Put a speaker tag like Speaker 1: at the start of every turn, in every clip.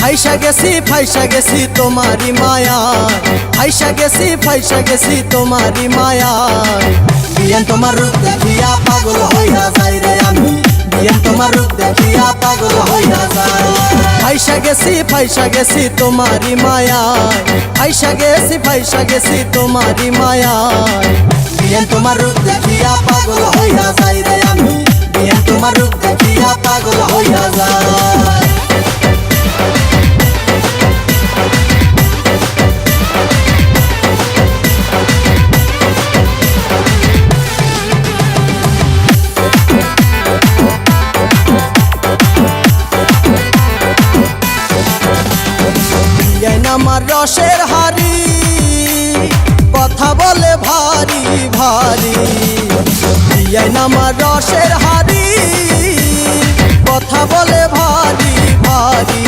Speaker 1: ফাইসা গেছি তোমারি মায়া, ফাইসা গেছি তোমারি মায়া। বিয়ান তোমার রূপ দেখিয়া পাগল হইয়া যাই রে আমি, বিয়ান তোমার রূপ দেখিয়া পাগল হইয়া যাই। ফাইসা গেছি তোমারি মায়া, ফাইসা গেছি তোমারি মায়া। বিয়ান তোমার রূপ দেখিয়া পাগল হইয়া যাই রে আমি, বিয়ান তোমার রূপ দেখিয়া পাগল হইয়া যাই। আমার রসের হাড়ি কথা বলে ভারী ভারী, আমার রসের হাড়ি কথা বলে ভারী ভারী।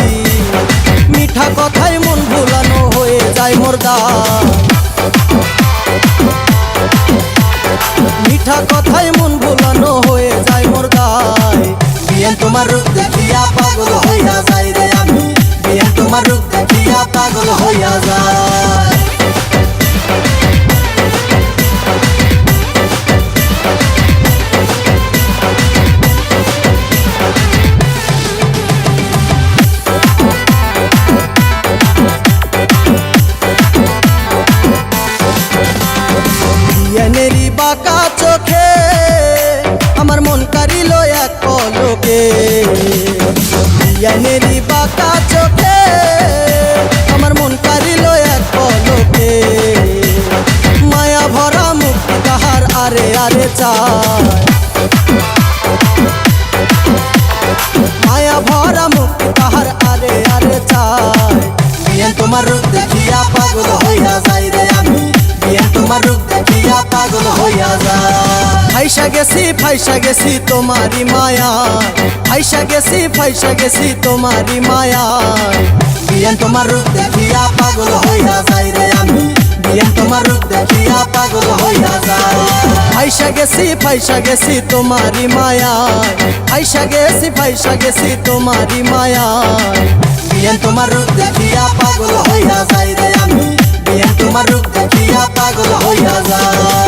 Speaker 1: মিঠা কথায় মন ভুলানো হয়ে যায় মোর গায়, মিঠা কথায় মন ভুলানো হয়ে যায় মোর গায়। বিয়ান তোমার রূপ দেখিয়া পাগল হইয়া যাই রে আমি, বিয়ান তোমার রূপ দেখিয়া পাগল হইয়া যায়। বিয়ানেরই বাঁকা চোখে আমার মন কারিল এক পলকে, বিয়ানেরই বাঁকা চোখে আমার মন কারিল এক পলকে। মায়া ভরা মুক্তি তাহার আরে আরে চায়, মায়া ভরা মুক্তি তাহার আরে আরে চায়। বিয়ান তোমার রূপ দেখিয়া পাগল হইয়া যাই রে আমি, বিয়ান তোমার রূপ দেখিয়া পাগল হইয়া যায়। ফাইসা গেছি তোমারি মায়া, ফাইসা গেছি তোমারি মায়া। বিয়ান তোমার রূপ দেখিয়া পাগল হইয়া যাই রে আমি, বিয়ান তোমার রূপ দেখিয়া পাগল হইয়া যায়। ফাইসা গেছি তোমারি মায়া, ফাইসা গেছি তোমারি মায়া। বিয়ান তোমার রূপ দেখিয়া পাগল হইয়া যাই রে আমি, বিয়ান তোমার রূপ দেখিয়া পাগল হইয়া যায়।